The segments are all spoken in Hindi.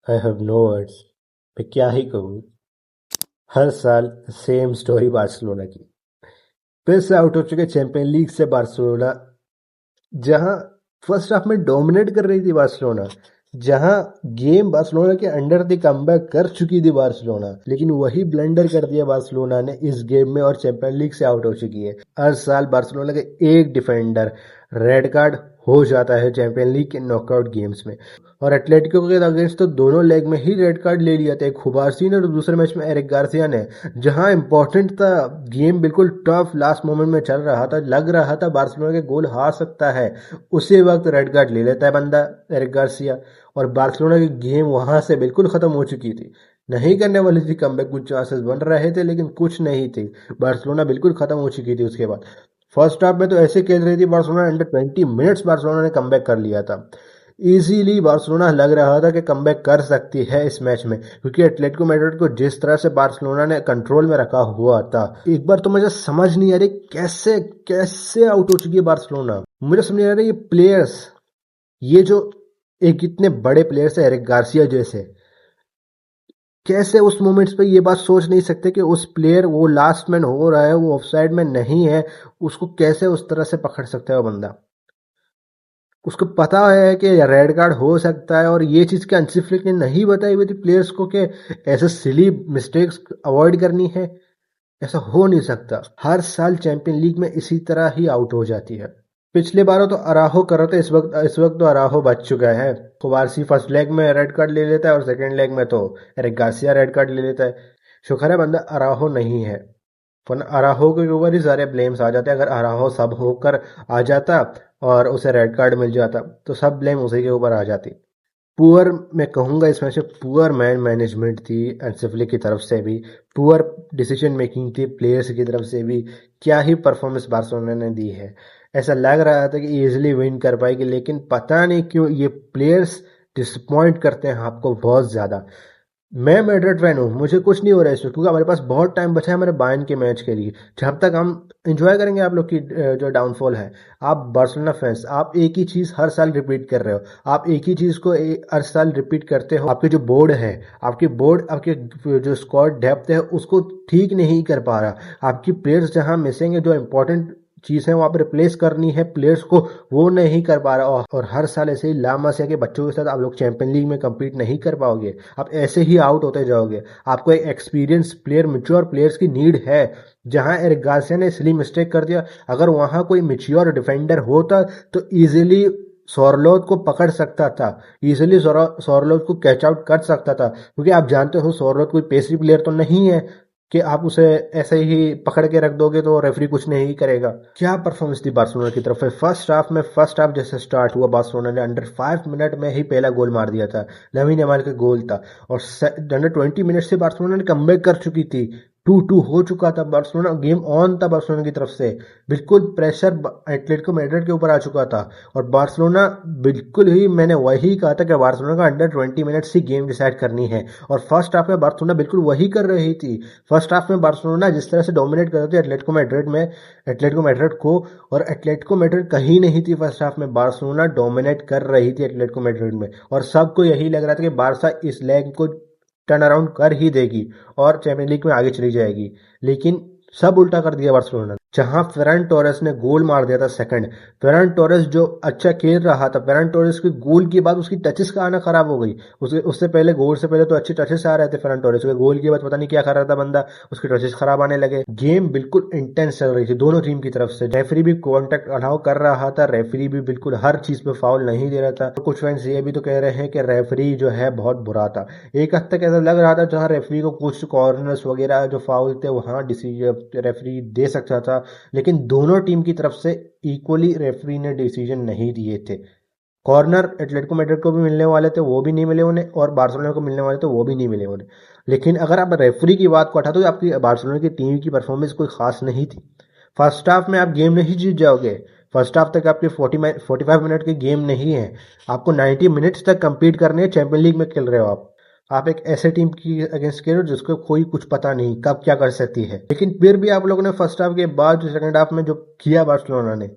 I have no words. मैं क्या ही कहूँ। हर साल सेम स्टोरी बार्सिलोना की। फिर से आउट हो चुके चैंपियन लीग से बार्सिलोना, जहां फर्स्ट हाफ में डोमिनेट कर रही थी बार्सिलोना, जहां गेम बार्सिलोना के अंडर थी, कमबैक कर चुकी थी बार्सिलोना, लेकिन वही ब्लंडर कर दिया बार्सिलोना ने इस गेम में और चैंपियन लीग से आउट हो चुकी है। हर साल बार्सिलोना के एक डिफेंडर रेड कार्ड हो जाता है चैंपियन लीग के नॉकआउट गेम्स में। और एटलेटिको के अगेंस्ट तो दोनों लेग में ही रेड कार्ड ले लिया था, एक खुबारसी ने और दूसरे मैच में एरिक गार्सिया ने। जहां इंपॉर्टेंट था, गेम बिल्कुल टफ लास्ट मोमेंट में चल रहा था, लग रहा था बार्सिलोना के गोल हार सकता है, उसी वक्त रेड कार्ड ले लेता है बंदा एरिक गार्सिया। और बार्सिलोना की गेम वहां से बिल्कुल खत्म हो चुकी थी। नहीं करने वाली थी कमबैक, कुछ चांसेस बन रहे थे लेकिन कुछ नहीं थे। बार्सिलोना बिल्कुल खत्म हो चुकी थी उसके बाद। फर्स्ट हाफ में तो ऐसे खेल रही थी बार्सिलोना, अंडर 20 मिनट्स बार्सिलोना ने कमबैक कर लिया था। इजीली बार्सिलोना लग रहा था कि कमबैक कर सकती है इस मैच में, क्योंकि एटलेटिको मैड्रिड को जिस तरह से बार्सिलोना ने कंट्रोल में रखा हुआ था, एक बार तो मुझे समझ नहीं आ रही कैसे कैसे आउट हो चुकी है बार्सिलोना। मुझे समझ नहीं आ रही ये प्लेयर्स, ये जो एक इतने बड़े प्लेयर्स है एरिक गार्सिया जैसे, कैसे उस मोमेंट्स पे ये बात सोच नहीं सकते कि उस प्लेयर, वो लास्ट मैन हो रहा है, वो ऑफसाइड में नहीं है, उसको कैसे उस तरह से पकड़ सकता है वो बंदा। उसको पता है कि रेड कार्ड हो सकता है, और ये चीज़ क्या अंसी फ्लिक ने नहीं बताई हुई थी प्लेयर्स को कि ऐसे सिली मिस्टेक्स अवॉइड करनी है। ऐसा हो नहीं सकता। हर साल चैंपियन लीग में इसी तरह ही आउट हो जाती है। पिछले बारों तो अराहो कर रहे थे, इस वक्त तो अराहो बच चुका है। कुबारसी फर्स्ट लेग में रेड कार्ड ले लेता है और सेकंड लेग में तो एरिक गार्सिया रेड कार्ड ले लेता है। शुक्र है बंदा अराहो नहीं है, वरना अराहो के ऊपर ही सारे ब्लेम्स आ जाते। अगर अराहो सब होकर आ जाता और उसे रेड कार्ड मिल जाता तो सब ब्लेम उसी के ऊपर आ जाती। पुअर, मैं कहूँगा इस मैच में पुअर मैन मैनेजमेंट थी एंसेफली की तरफ से भी, पुअर डिसीजन मेकिंग थी प्लेयर्स की तरफ से भी। क्या ही परफॉर्मेंस बार्सिलोना ने दी है। ऐसा लग रहा था कि इजीली विन कर पाएगी, लेकिन पता नहीं क्यों ये प्लेयर्स डिसअपॉइंट करते हैं आपको बहुत ज़्यादा। मैं मैड्रिड फैन हूँ, मुझे कुछ नहीं हो रहा है इसमें, क्योंकि हमारे पास बहुत टाइम बचा है हमारे बायर्न के मैच के लिए, जब तक हम इंजॉय करेंगे आप लोग की जो डाउनफॉल है। आप बार्सिलोना फैंस, आप एक ही चीज़ हर साल रिपीट कर रहे हो। आप एक ही चीज़ को हर साल रिपीट करते हो। आपके जो बोर्ड है, आपके जो स्क्वाड डेप्थ है उसको ठीक नहीं कर पा रहा। आपकी प्लेयर्स जहाँ मिसिंग है, जो इंपॉर्टेंट चीज़ है वहाँ पर रिप्लेस करनी है प्लेयर्स को, वो नहीं कर पा रहा। और हर साल ऐसे ही ला मसिया के बच्चों के साथ आप लोग चैंपियन लीग में compete नहीं कर पाओगे। आप ऐसे ही आउट होते जाओगे। आपको एक एक्सपीरियंस प्लेयर, मेच्योर प्लेयर्स की नीड है। जहां एरिक गार्सिया ने इसलिए मिस्टेक कर दिया, अगर वहां कोई मेच्योर डिफेंडर होता तो इजीली सोरलोथ को पकड़ सकता था, इजीली सोरलोथ को कैच आउट कर सकता था, क्योंकि आप जानते हो सोरलोथ कोई पेसरी प्लेयर तो नहीं है कि आप उसे ऐसे ही पकड़ के रख दोगे तो रेफरी कुछ नहीं करेगा। क्या परफॉर्मेंस थी बार्सिलोना की तरफ से फर्स्ट हाफ जैसे स्टार्ट हुआ, बार्सिलोना ने अंडर 5 मिनट में ही पहला गोल मार दिया था। लमीन यमाल का गोल था, और अंडर 20 मिनट से बार्सिलोना ने कमबैक कर चुकी थी। 2-2 हो चुका था, बार्सिलोना गेम ऑन था बार्सिलोना की तरफ से। बिल्कुल प्रेशर एटलेटिको मैड्रिड के ऊपर आ चुका था, और बार्सिलोना, बिल्कुल ही मैंने वही कहा था कि बार्सिलोना का अंडर 20 मिनट्स ही गेम डिसाइड करनी है, और फर्स्ट हाफ में बार्सिलोना बिल्कुल वही कर रही थी। फर्स्ट हाफ में बार्सिलोना जिस तरह से डोमिनेट कर रही थी एटलेटिको मैड्रिड को, और एटलेटिको मैड्रिड कहीं नहीं थी फर्स्ट हाफ में, बार्सिलोना डोमिनेट कर रही थी एटलेटिको मैड्रिड में। और सबको यही लग रहा था कि बारसा इस लेग को टर्न अराउंड कर ही देगी और चैंपियन लीग में आगे चली जाएगी। लेकिन सब उल्टा कर दिया बार्सिलोना। जहां फेरन टोरेस ने गोल मार दिया था सेकंड, फेरन टोरेस जो अच्छा खेल रहा था, फेरन टोरेस के गोल के बाद उसकी टचेस का आना खराब हो गई। उससे पहले, गोल से पहले तो अच्छे टचेस आ रहे थे फेरन टोरेस के, गोल के बाद पता नहीं क्या कर रहा था बंदा, उसके टचेस खराब आने लगे। गेम बिल्कुल इंटेंस चल रही थी दोनों टीम की तरफ से। रेफरी भी कॉन्टेक्ट अलाउ कर रहा था, रेफरी भी बिल्कुल हर चीज पे फाउल नहीं दे रहा था। कुछ फैंस ये भी तो कह रहे हैं कि रेफरी जो है बहुत बुरा था। एक हद तक ऐसा लग रहा था जहां रेफरी को कुछ कॉर्नर्स वगैरह जो फाउल थे वहां डिसीजन रेफरी दे सकता था, लेकिन दोनों टीम की तरफ से इक्वली रेफरी ने डिसीजन नहीं दिए थे। कॉर्नर एटलेटिको मैड्रिड को भी मिलने वाले थे, वो भी नहीं मिले उन्हें, और बार्सिलोना को मिलने वाले थे, वो भी नहीं मिले उन्हें। लेकिन अगर आप रेफरी की बात को हटा तो आपकी बार्सिलोना की टीम की परफॉर्मेंस कोई खास नहीं थी। फर्स्ट हाफ में आप गेम नहीं जीत जाओगे। फर्स्ट हाफ तक आपके 45 मिनट की गेम नहीं है, आपको 90 मिनट्स तक कंपीट करने हैं। चैंपियन लीग में खेल रहे हो आप एक ऐसे टीम की अगेंस्ट खेल रहे हो जिसको कोई कुछ पता नहीं कब क्या कर सकती है। लेकिन फिर भी आप लोगों ने फर्स्ट हाफ के बाद जो सेकंड हाफ में जो किया बार्सिलोना ने,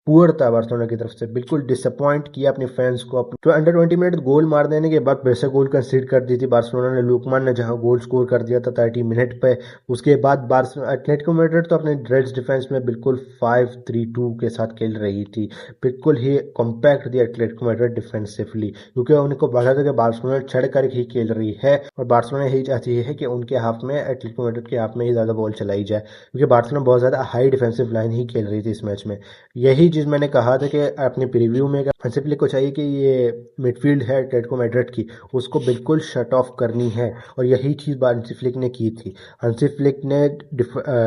पुअर था बार्सिलोना की तरफ से, बिल्कुल डिसअपॉइंट किया अपने फैंस को। तो अंडर 20 मिनट गोल मार देने के बाद वैसे गोल कंसीड कर दी थी बार्सिलोना ने। लुकमान ने जहां गोल स्कोर कर दिया था 30 मिनट पे, उसके बाद एटलेटिको मैड्रिड तो अपने रेड्स डिफेंस में बिल्कुल 5-3-2 के साथ खेल रही थी। बिल्कुल ही कॉम्पैक्ट थी एटलेटिको मैड्रिड डिफेंसिवली, क्योंकि उनको पता था कि बार्सिलोना चढ़ कर ही खेल रही है और बार्सिलोना यही चाहती है कि उनके हाफ में, एटलेटिको मैड्रिड के हाफ में ही ज्यादा बॉल चलाई जाए, क्योंकि बार्सिलोना बहुत ज्यादा हाई डिफेंसिव लाइन ही खेल रही थी इस मैच में। यही चीज मैंने कहा था कि अपने प्रीव्यू में, हंसी फ्लिक को चाहिए कि ये मिडफील्ड है एटलेटिको मैड्रिड की, उसको बिल्कुल शट ऑफ करनी है, और यही चीज हंसी फ्लिक ने की थी। हंसी फ्लिक ने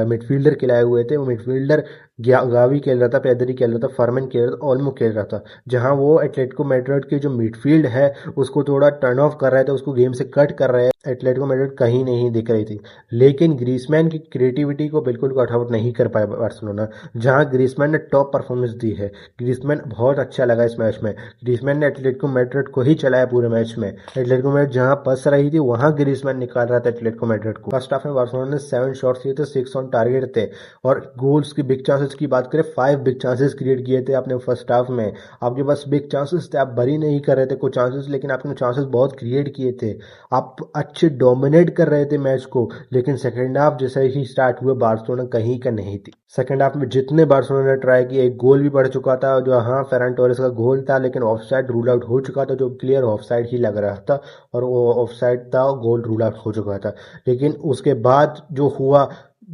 मिडफील्डर खिलाए हुए थे, वो मिडफील्डर गावी खेल रहा था, पेदरी खेल रहा था, फर्मन खेल रहा था, ओल्मो खेल रहा था, जहां वो एटलेटिको मैड्रिड की जो मिडफील्ड है उसको थोड़ा टर्न ऑफ कर रहे थे, उसको गेम से कट कर रहे हैं। एटलेटिको मैड्रिड कहीं नहीं दिख रही थी, लेकिन ग्रीजमैन की क्रिएटिविटी को बिल्कुल कट आउट नहीं कर पाया बार्सिलोना, जहां ग्रीजमैन ने टॉप परफॉर्मेंस दी है। ग्रीजमैन बहुत अच्छा लगा इस मैच में। ग्रीजमैन ने एटलेटिको मैड्रिड को ही चलाया पूरे मैच में। एटलेटिको मैड्रिड जहां फंस रही थी वहां ग्रीजमैन निकाल रहा था एटलेटिको मैड्रिड को। फर्स्ट हाफ में बार्सिलोना ने 7 शॉट्स लिए थे, 6 ऑन टारगेट थे, और गोल्स की बिग चांसेस की बात करें, 5 बिग चांसेस क्रिएट किए थे आपने फर्स्ट हाफ में। आपके पास बिग चांसेस थे, आप भरी नहीं कर रहे थे कुछ चांसेस, लेकिन आपने चांसेस बहुत क्रिएट किए थे। आप अच्छे डोमिनेट कर रहे थे मैच को, लेकिन सेकेंड हाफ जैसे ही स्टार्ट हुआ बार्सिलोना कहीं का नहीं थी। सेकेंड हाफ में जितने बार्सिलोना ने ट्राई किए, एक गोल भी पड़ चुका था जो, हाँ, फेरन टोरेस का गोल था, लेकिन ऑफसाइड रूल आउट हो चुका था, जो क्लियर ऑफसाइड ही लग रहा था, और वो ऑफसाइड था, गोल रूल आउट हो चुका था। लेकिन उसके बाद जो हुआ,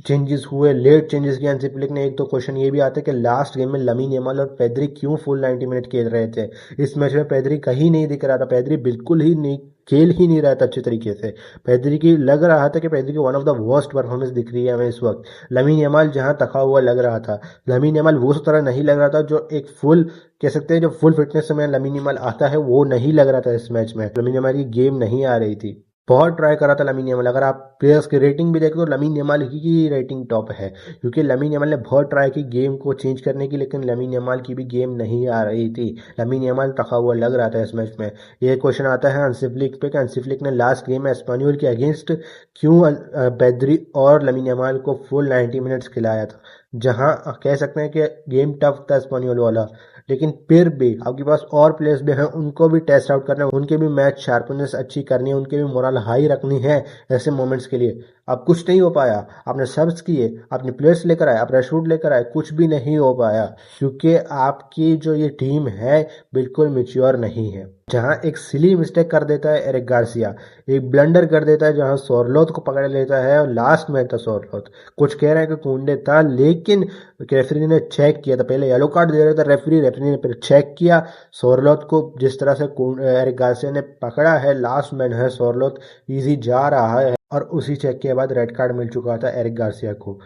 चेंजेस हुए, लेट चेंजेस किए हंसी फ्लिक ने। एक तो क्वेश्चन ये भी आता है कि लास्ट गेम में लमीन यमाल और पेद्री क्यों फुल 90 मिनट खेल रहे थे। इस मैच में पेद्री कहीं नहीं दिख रहा था, पेद्री बिल्कुल ही नहीं खेल ही नहीं रहा था अच्छे तरीके से। पेद्री की लग रहा था कि पेद्री की one of the worst performance दिख रही है हमें इस वक्त। लमीन यमाल जहां थका हुआ लग रहा था, लमीन यमाल वो उस तरह नहीं लग रहा था जो एक फुल, कह सकते हैं जो फुल फिटनेस में लमीन यमाल आता है, वो नहीं लग रहा था इस मैच में। लमीन यमाल की गेम नहीं आ रही थी। बहुत ट्राई करा था लमीन यमाल। अगर आप प्लेयर्स की रेटिंग भी देखें तो लमीन यमाल की रेटिंग टॉप है, क्योंकि लमीन यमाल ने बहुत ट्राई की गेम को चेंज करने की, लेकिन लमीन यमाल की भी गेम नहीं आ रही थी। लमीन यमाल थका हुआ लग रहा था इस मैच में। ये क्वेश्चन आता है हंसी फ्लिक पे कि हंसी फ्लिक ने लास्ट गेम में एस्पान्योल के अगेंस्ट क्यों पेद्री और लमीन यमाल को फुल 90 मिनट्स खिलाया था, जहां कह सकते हैं कि गेम टफ था एस्पान्योल वाला, लेकिन फिर भी आपके पास और प्लेयर्स भी हैं, उनको भी टेस्ट आउट करना है, उनके भी मैच शार्पनेस अच्छी करनी है, उनके भी मोरल हाई रखनी है ऐसे मोमेंट्स के लिए। अब कुछ नहीं हो पाया, आपने सर्व्स किए, आपने प्लेयर्स लेकर आए, आप रेशवुड लेकर आए, कुछ भी नहीं हो पाया, क्योंकि आपकी जो ये टीम है बिल्कुल मैच्योर नहीं है। जहां एक सिली मिस्टेक कर देता है एरिक गार्सिया, एक ब्लंडर कर देता है जहां सोरलोथ को पकड़ लेता है, और लास्ट में था सोरलोथ, कुछ कह रहे हैं कि कुंडे था, लेकिन रेफरी ने चेक किया था, पहले येलो कार्ड दे रहा था रेफरी ने फिर चेक किया सोरलोथ को, जिस तरह से एरिक गार्सिया ने पकड़ा है, लास्ट मैन है सोरलोथ, इजी जा रहा है, और उसी चेक के बाद रेड कार्ड मिल चुका था एरिक गार्सिया को।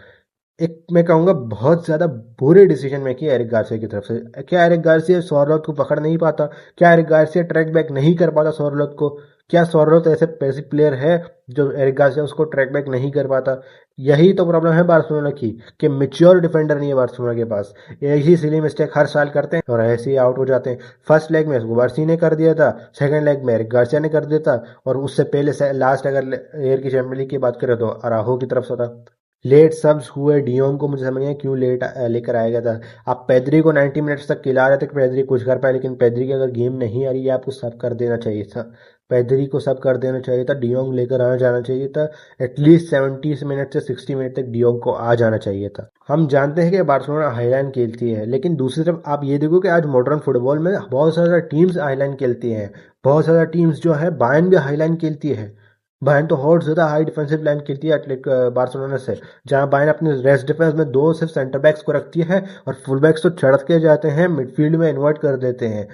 एक मैं कहूंगा बहुत ज्यादा बुरे डिसीजन में किया एरिक गार्सिया की तरफ से। क्या एरिक गार्सिया सोरलोथ को पकड़ नहीं पाता? क्या एरिक गार्सिया ट्रैक बैक नहीं कर पाता सोरलोथ को? क्या सोरलोथ ऐसे पैसे प्लेयर है जो एरिक गार्सिया उसको ट्रैक बैक नहीं कर पाता? यही तो प्रॉब्लम है बार्सिलोना की, कि मेच्योर डिफेंडर नहीं है बार्सिलोना के पास। ऐसी सिली मिस्टेक हर साल करते हैं और ऐसे ही आउट हो जाते हैं। फर्स्ट लेग में गुबारसी ने कर दिया था, सेकंड लेग में एरिक गार्सिया ने कर दिया था, और उससे पहले लास्ट अगर एयर की चैंपियन लीग की बात करें तो अराहो की तरफ से था। लेट सब्स हुए, डियोंग को मुझे समझ नहीं आया क्यों लेट लेकर आया गया था। आप पेद्री को 90 मिनट्स तक खिला रहे थे कि पेद्री कुछ कर पाए, लेकिन पेद्री की अगर गेम नहीं आ रही है आपको सब कर देना चाहिए था, पेद्री को सब कर देना चाहिए था, डियोंग लेकर आना जाना चाहिए था, एटलीस्ट 70 मिनट से 60 मिनट तक डियोंग को आ जाना चाहिए था। हम जानते हैं कि बार्सिलोना हाईलाइन खेलती है, लेकिन दूसरी तरफ आप ये देखो कि आज मॉडर्न फुटबॉल में बहुत सारा टीम्स हाईलाइन खेलती हैं, बहुत सारा टीम्स जो है, बायर्न भी हाईलाइन खेलती है। बायर्न तो और ज्यादा हाई डिफेंसिव लाइन खेलती है बार्सिलोना से, जहां बायर्न अपने रेस्ट डिफेंस में 2 सिर्फ सेंटर बैक्स को रखती है, और फुल बैक्स तो चढ़ के जाते हैं, मिडफील्ड में इन्वर्ट कर देते हैं।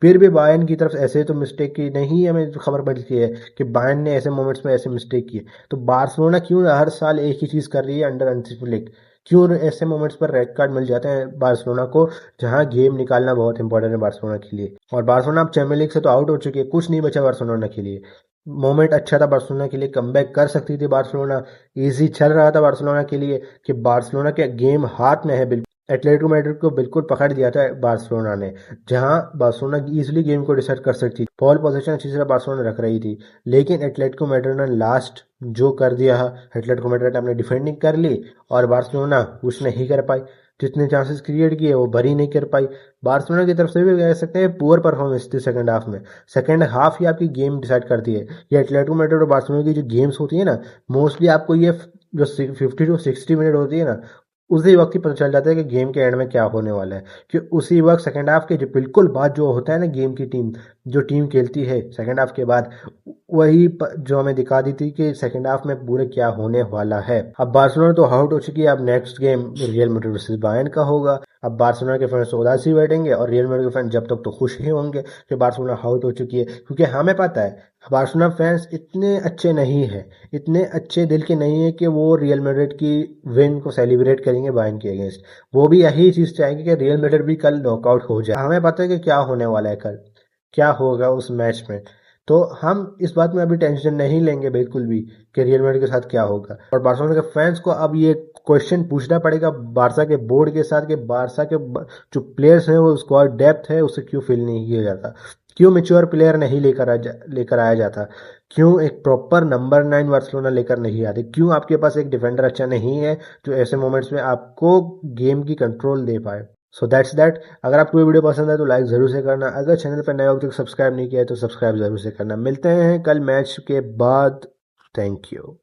फिर भी बायर्न की तरफ ऐसे तो मिस्टेक की नहीं, हमें खबर मिलती है कि बायर्न ने ऐसे मोमेंट्स में ऐसे मिस्टेक किए। तो बार्सिलोना क्यों हर साल एक ही चीज कर रही है अंडर हंसी फ्लिक? क्यों ऐसे मोमेंट्स पर रेड कार्ड मिल जाते हैं बार्सिलोना को, जहां गेम निकालना बहुत इंपॉर्टेंट है बार्सिलोना के लिए। और बार्सिलोना अब चैंपियन लीग से तो आउट हो चुकी है, कुछ नहीं बचा बार्सिलोना के लिए। मोमेंट अच्छा था बार्सिलोना के लिए, कमबैक कर सकती थी बार्सिलोना, इजी चल रहा था बार्सिलोना के लिए, कि बार्सिलोना के गेम हाथ में है बिल्कुल। एटलेटिको मैड्रिड को बिल्कुल पकड़ दिया था बार्सिलोना ने, जहां बार्सिलोना इजीली गेम को डिसाइड कर सकती थी, बॉल पोजीशन अच्छी तरह बार्सिलोना रख रही थी, लेकिन एटलेटिको मैड्रिड ने लास्ट जो कर दिया, एटलेटिको मैड्रिड ने अपनी डिफेंडिंग कर ली और बार्सिलोना कुछ नहीं कर पाई। जितने चांसेस क्रिएट किए वो भरी नहीं कर पाई। बार्सिलोना की तरफ से भी कह सकते हैं पुअर परफॉर्मेंस थी सेकंड हाफ में। सेकंड हाफ ही आपकी गेम डिसाइड करती है। ये एटलेटिको मैड्रिड और बार्सिलोना की जो गेम्स होती है ना, मोस्टली आपको ये जो 50 to 60 मिनट होती है ना, उसी वक्त ही पता चल जाता है कि गेम के एंड में क्या होने वाला है। कि उसी वक्त सेकंड हाफ के जो बिल्कुल बाद जो होता है ना, गेम की टीम जो टीम खेलती है सेकंड हाफ के बाद, वही जो हमें दिखा दी थी कि सेकंड हाफ में पूरे क्या होने वाला है। अब बार्सिलोना तो आउट हो चुकी है। अब next game real Madrid versus Bayern का होगा। अब बार्सिलोना के फैंस तो उदासी बैठेंगे और रियल मैड्रिड के फैंस जब तक तो खुश ही होंगे कि बार्सिलोना आउट हो चुकी है, क्योंकि हमें पता है बार्सिलोना फैंस इतने अच्छे नहीं है, इतने अच्छे दिल के नहीं है कि वो रियल मैड्रिड की विन को सेलिब्रेट करेंगे बायर्न के अगेंस्ट। वो भी यही चीज़ चाहेंगे कि रियल मैड्रिड भी कल नॉकआउट हो जाए। हमें पता है कि क्या होने वाला है कल, क्या होगा उस मैच में। तो हम इस बात में अभी टेंशन नहीं लेंगे बिल्कुल भी कि रियल मैड्रिड के साथ क्या होगा। और बार्सिलोना के फैंस को अब ये क्वेश्चन पूछना पड़ेगा बारसा के बोर्ड के साथ कि बारसा के जो प्लेयर्स हैं वो स्क्वाड डेप्थ है उसे क्यों फिल नहीं किया जाता, क्यों मेच्योर प्लेयर नहीं लेकर आया जाता, क्यों एक प्रॉपर नंबर 9 बार्सिलोना लेकर नहीं आते, क्यों आपके पास एक डिफेंडर अच्छा नहीं है जो ऐसे मोमेंट्स में आपको गेम की कंट्रोल दे पाए। So that's that. अगर आपको ये वीडियो पसंद है तो लाइक ज़रूर से करना। अगर चैनल पर नए हो तक सब्सक्राइब नहीं किया है तो सब्सक्राइब ज़रूर से करना। मिलते हैं कल मैच के बाद। Thank you.